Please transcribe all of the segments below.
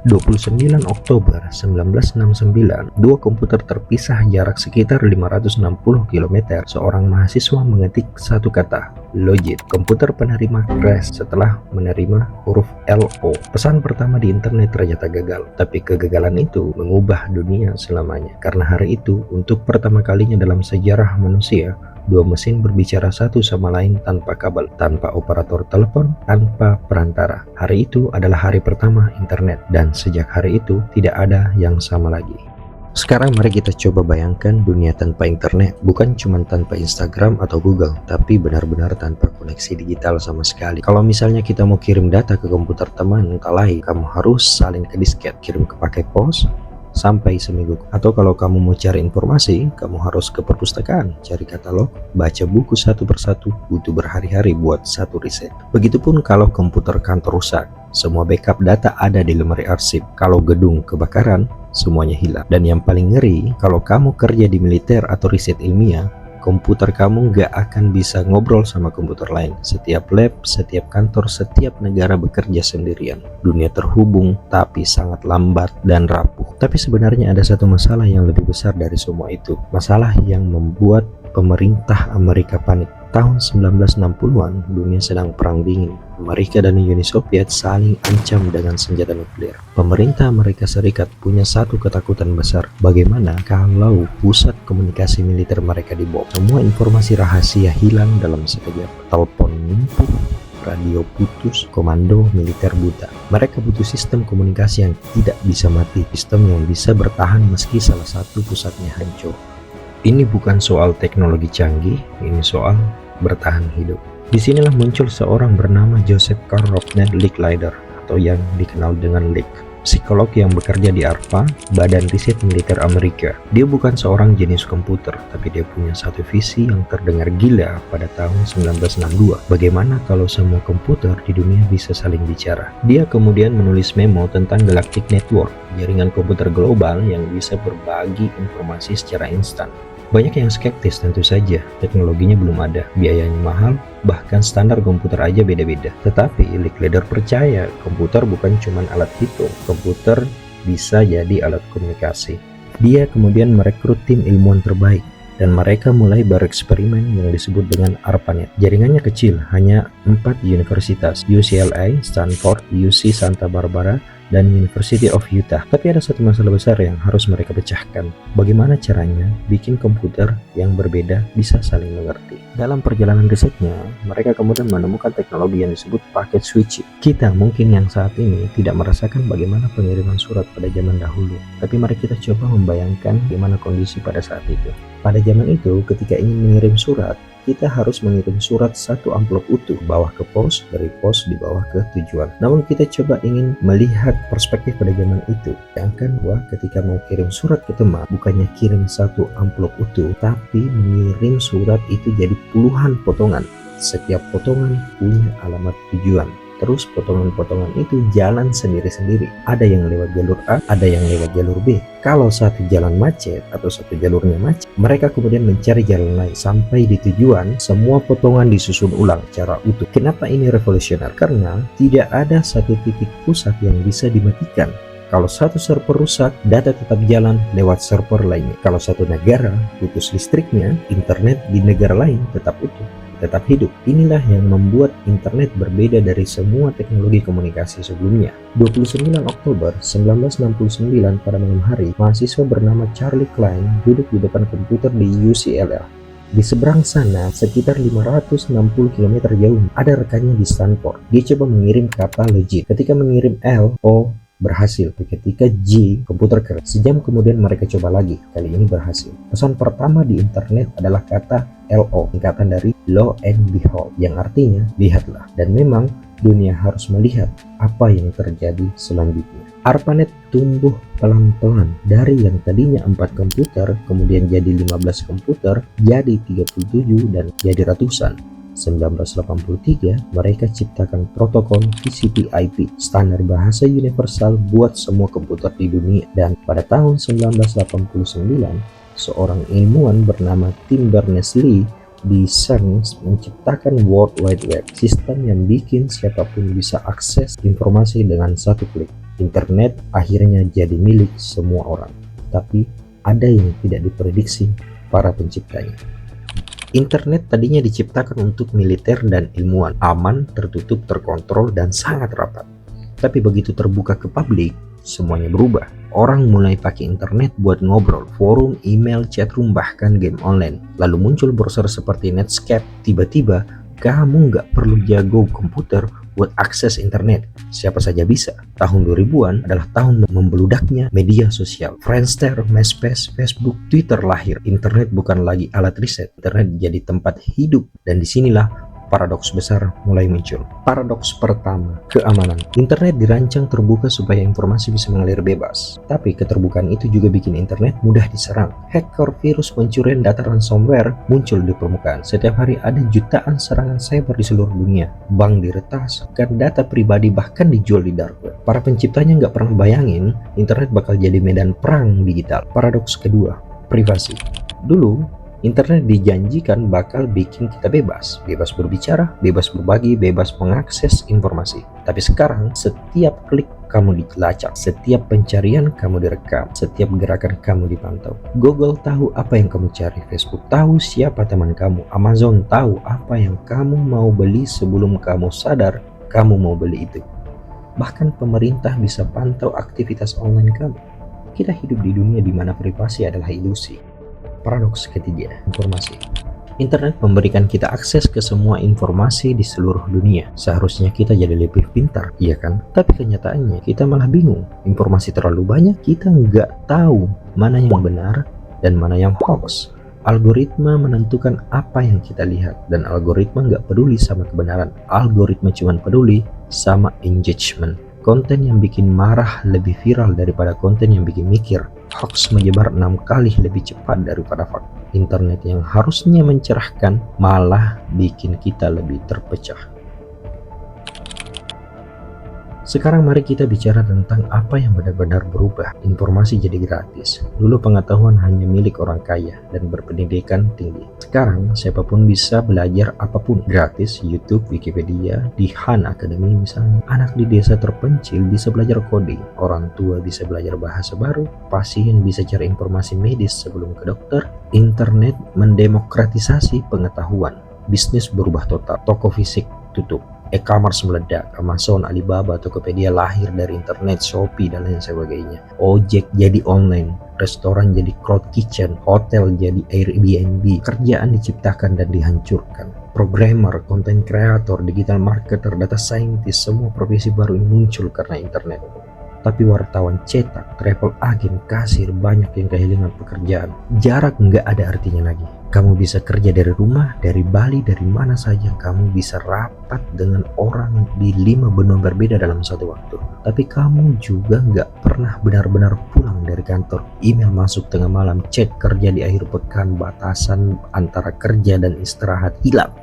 29 Oktober 1969, dua komputer terpisah jarak sekitar 560 km. Seorang mahasiswa mengetik satu kata, logit. Komputer penerima crash setelah menerima huruf LO. Pesan pertama di internet ternyata gagal, tapi kegagalan itu mengubah dunia selamanya. Karena hari itu, untuk pertama kalinya dalam sejarah manusia, dua mesin berbicara satu sama lain tanpa kabel, tanpa operator telepon, tanpa perantara. Hari itu adalah hari pertama internet, dan sejak hari itu tidak ada yang sama lagi. Sekarang mari kita coba bayangkan dunia tanpa internet, bukan cuma tanpa Instagram atau Google, tapi benar-benar tanpa koneksi digital sama sekali. Kalau misalnya kita mau kirim data ke komputer teman, entah lain, kamu harus salin ke disket, kirim ke pakai pos, sampai seminggu. Atau kalau kamu mau cari informasi, kamu harus ke perpustakaan, cari katalog, baca buku satu persatu, butuh berhari-hari buat satu riset. Begitupun kalau komputer kantor rusak, semua backup data ada di lemari arsip. Kalau gedung kebakaran, semuanya hilang. Dan yang paling ngeri, kalau kamu kerja di militer atau riset ilmiah, komputer kamu nggak akan bisa ngobrol sama komputer lain. Setiap lab, setiap kantor, setiap negara bekerja sendirian. Dunia terhubung, tapi sangat lambat dan rapuh. Tapi sebenarnya ada satu masalah yang lebih besar dari semua itu. Masalah yang membuat pemerintah Amerika panik. Tahun 1960-an, dunia sedang perang dingin. Amerika dan Uni Soviet saling ancam dengan senjata nuklir. Pemerintah Amerika Serikat punya satu ketakutan besar. Bagaimana kalau pusat komunikasi militer mereka dibom? Semua informasi rahasia hilang dalam sekejap. Telepon lumpuh, radio putus, komando militer buta. Mereka butuh sistem komunikasi yang tidak bisa mati, sistem yang bisa bertahan meski salah satu pusatnya hancur. Ini bukan soal teknologi canggih, ini soal bertahan hidup. Disinilah muncul seorang bernama Joseph Carl Robert Licklider, atau yang dikenal dengan Lick, psikolog yang bekerja di ARPA, Badan Riset Militer Amerika. Dia bukan seorang jenius komputer, tapi dia punya satu visi yang terdengar gila pada tahun 1962. Bagaimana kalau semua komputer di dunia bisa saling bicara? Dia kemudian menulis memo tentang Galactic Network, jaringan komputer global yang bisa berbagi informasi secara instan. Banyak yang skeptis tentu saja, teknologinya belum ada, biayanya mahal, bahkan standar komputer aja beda-beda. Tetapi Licklider percaya komputer bukan cuma alat hitung, komputer bisa jadi alat komunikasi. Dia kemudian merekrut tim ilmuwan terbaik, dan mereka mulai bereksperimen yang disebut dengan ARPANET. Jaringannya kecil, hanya 4 universitas, UCLA, Stanford, UC Santa Barbara, dan University of Utah. Tapi ada satu masalah besar yang harus mereka pecahkan. Bagaimana caranya bikin komputer yang berbeda bisa saling mengerti? Dalam perjalanan risetnya, mereka kemudian menemukan teknologi yang disebut packet switching. Kita mungkin yang saat ini tidak merasakan bagaimana pengiriman surat pada zaman dahulu. Tapi mari kita coba membayangkan bagaimana kondisi pada saat itu. Pada zaman itu, ketika ingin mengirim surat, kita harus mengirim surat satu amplop utuh, bawah ke pos, dari pos dibawa ke tujuan. Namun kita coba ingin melihat perspektif pada zaman itu. Bayangkan bahwa ketika mau kirim surat ke teman, bukannya kirim satu amplop utuh, tapi mengirim surat itu jadi puluhan potongan. Setiap potongan punya alamat tujuan. Terus potongan-potongan itu jalan sendiri-sendiri. Ada yang lewat jalur A, ada yang lewat jalur B. Kalau satu jalan macet atau satu jalurnya macet, mereka kemudian mencari jalan lain. Sampai di tujuan, semua potongan disusun ulang secara utuh. Kenapa ini revolusioner? Karena tidak ada satu titik pusat yang bisa dimatikan. Kalau satu server rusak, data tetap jalan lewat server lainnya. Kalau satu negara putus listriknya, internet di negara lain tetap utuh, tetap hidup. Inilah yang membuat internet berbeda dari semua teknologi komunikasi sebelumnya. 29 Oktober 1969 pada malam hari, mahasiswa bernama Charlie Klein duduk di depan komputer di UCLA. Di seberang sana, sekitar 560 km jauh, ada rekannya di Stanford. Dia coba mengirim kata legit. Ketika mengirim L, O berhasil. Ketika J, komputer keras. Sejam kemudian mereka coba lagi, kali ini berhasil. Pesan pertama di internet adalah kata LO, singkatan dari Lo and Behold, yang artinya lihatlah. Dan memang dunia harus melihat apa yang terjadi selanjutnya. ARPANET tumbuh pelan-pelan dari yang tadinya 4 komputer, kemudian jadi 15 komputer, jadi 37, dan jadi ratusan. 1983, mereka ciptakan protokol TCP/IP, standar bahasa universal buat semua komputer di dunia. Dan pada tahun 1989, seorang ilmuwan bernama Tim Berners-Lee di CERN menciptakan World Wide Web, sistem yang bikin siapapun bisa akses informasi dengan satu klik. Internet akhirnya jadi milik semua orang, tapi ada yang tidak diprediksi para penciptanya. Internet tadinya diciptakan untuk militer dan ilmuwan, aman, tertutup, terkontrol, dan sangat rapat. Tapi begitu terbuka ke publik, semuanya berubah. Orang mulai pakai internet buat ngobrol, forum, email, chatroom, bahkan game online. Lalu muncul browser seperti Netscape. Tiba-tiba, kamu nggak perlu jago komputer buat akses internet. Siapa saja bisa. Tahun 2000-an adalah tahun membeludaknya media sosial. Friendster, MySpace, Facebook, Twitter lahir. Internet bukan lagi alat riset. Internet jadi tempat hidup. Dan disinilah paradoks besar mulai muncul. Paradoks pertama, keamanan. Internet dirancang terbuka supaya informasi bisa mengalir bebas. Tapi keterbukaan itu juga bikin internet mudah diserang. Hacker, virus, pencurian data, ransomware muncul di permukaan. Setiap hari ada jutaan serangan cyber di seluruh dunia. Bank diretas, dan data pribadi bahkan dijual di dark web. Para penciptanya nggak pernah bayangin internet bakal jadi medan perang digital. Paradoks kedua, privasi. Dulu internet dijanjikan bakal bikin kita bebas berbicara, bebas berbagi, bebas mengakses informasi. Tapi sekarang setiap klik kamu dilacak, setiap pencarian kamu direkam, setiap gerakan kamu dipantau. Google tahu apa yang kamu cari, Facebook tahu siapa teman kamu, Amazon tahu apa yang kamu mau beli sebelum kamu sadar kamu mau beli itu. Bahkan pemerintah bisa pantau aktivitas online kamu. Kita hidup di dunia di mana privasi adalah ilusi. Paradoks ketiga, informasi. Internet memberikan kita akses ke semua informasi di seluruh dunia. Seharusnya kita jadi lebih pintar, iya kan? Tapi kenyataannya kita malah bingung. Informasi terlalu banyak, kita nggak tahu mana yang benar dan mana yang hoax. Algoritma menentukan apa yang kita lihat, dan algoritma nggak peduli sama kebenaran. Algoritma cuma peduli sama engagement. Konten yang bikin marah lebih viral daripada konten yang bikin mikir. Hoax menyebar 6 kali lebih cepat daripada fakta. Internet yang harusnya mencerahkan malah bikin kita lebih terpecah. Sekarang mari kita bicara tentang apa yang benar-benar berubah. Informasi jadi gratis. Dulu pengetahuan hanya milik orang kaya dan berpendidikan tinggi. Sekarang siapapun bisa belajar apapun gratis. YouTube, Wikipedia, di Khan Academy misalnya. Anak di desa terpencil bisa belajar coding. Orang tua bisa belajar bahasa baru. Pasien bisa cari informasi medis sebelum ke dokter. Internet mendemokratisasi pengetahuan. Bisnis berubah total. Toko fisik tutup. E-commerce meledak, Amazon, Alibaba, Tokopedia lahir dari internet, Shopee, dan lain sebagainya. Ojek jadi online, restoran jadi cloud kitchen, hotel jadi Airbnb, kerjaan diciptakan dan dihancurkan. Programmer, content creator, digital marketer, data scientist, semua profesi baru ini muncul karena internet. Tapi wartawan cetak, travel agen, kasir, banyak yang kehilangan pekerjaan. Jarak nggak ada artinya lagi. Kamu bisa kerja dari rumah, dari Bali, dari mana saja. Kamu bisa rapat dengan orang di 5 benua berbeda dalam satu waktu. Tapi kamu juga nggak pernah benar-benar pulang dari kantor. Email masuk tengah malam, chat kerja di akhir pekan, batasan antara kerja dan istirahat hilang.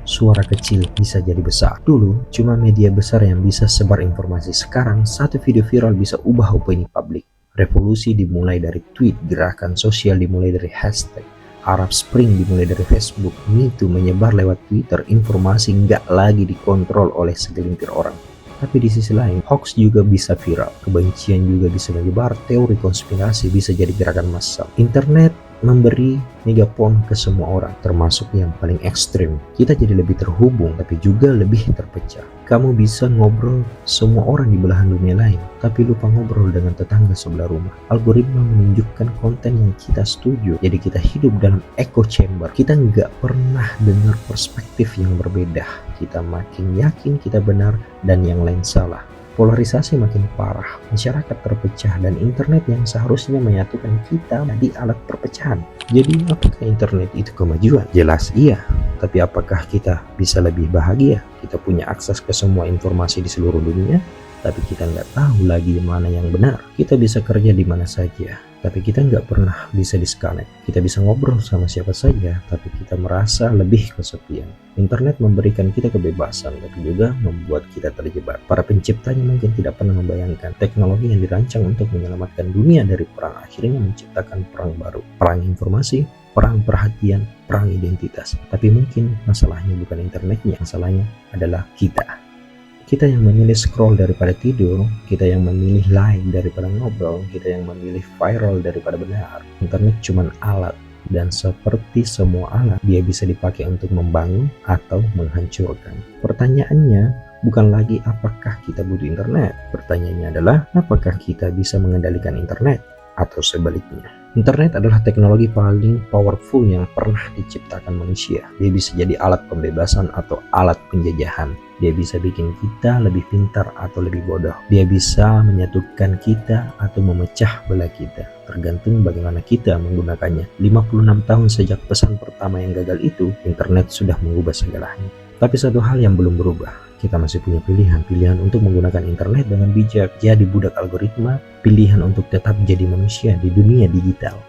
Suara kecil bisa jadi besar. Dulu cuma media besar yang bisa sebar informasi. Sekarang satu video viral bisa ubah opini publik. Revolusi dimulai dari tweet, gerakan sosial dimulai dari hashtag. Arab Spring dimulai dari Facebook, Me Too menyebar lewat Twitter, informasi nggak lagi dikontrol oleh segelintir orang. Tapi di sisi lain, hoax juga bisa viral, kebencian juga bisa menyebar, teori konspirasi bisa jadi gerakan massal. Internet memberi megafon ke semua orang, termasuk yang paling ekstrim. Kita jadi lebih terhubung, tapi juga lebih terpecah. Kamu bisa ngobrol semua orang di belahan dunia lain, tapi lupa ngobrol dengan tetangga sebelah rumah. Algoritma menunjukkan konten yang kita setuju, jadi kita hidup dalam echo chamber. Kita nggak pernah dengar perspektif yang berbeda. Kita makin yakin kita benar dan yang lain salah. Polarisasi makin parah, masyarakat terpecah, dan internet yang seharusnya menyatukan kita jadi alat perpecahan. Jadi apakah internet itu kemajuan? Jelas iya, tapi apakah kita bisa lebih bahagia? Kita punya akses ke semua informasi di seluruh dunia, tapi kita nggak tahu lagi mana yang benar. Kita bisa kerja di mana saja, tapi kita nggak pernah bisa disconnect. Kita bisa ngobrol sama siapa saja, tapi kita merasa lebih kesepian. Internet memberikan kita kebebasan, tapi juga membuat kita terjebak. Para penciptanya mungkin tidak pernah membayangkan teknologi yang dirancang untuk menyelamatkan dunia dari perang akhirnya menciptakan perang baru. Perang informasi, perang perhatian, perang identitas. Tapi mungkin masalahnya bukan internetnya, masalahnya adalah kita. Kita yang memilih scroll daripada tidur, kita yang memilih like daripada ngobrol, kita yang memilih viral daripada benar. Internet cuma alat, dan seperti semua alat, dia bisa dipakai untuk membangun atau menghancurkan. Pertanyaannya bukan lagi apakah kita butuh internet. Pertanyaannya adalah apakah kita bisa mengendalikan internet atau sebaliknya. Internet adalah teknologi paling powerful yang pernah diciptakan manusia. Dia bisa jadi alat pembebasan atau alat penjajahan. Dia bisa bikin kita lebih pintar atau lebih bodoh. Dia bisa menyatukan kita atau memecah belah kita. Tergantung bagaimana kita menggunakannya. 56 tahun sejak pesan pertama yang gagal itu, internet sudah mengubah segalanya. Tapi satu hal yang belum berubah. Kita masih punya pilihan untuk menggunakan internet dengan bijak, jadi budak algoritma, pilihan untuk tetap jadi manusia di dunia digital.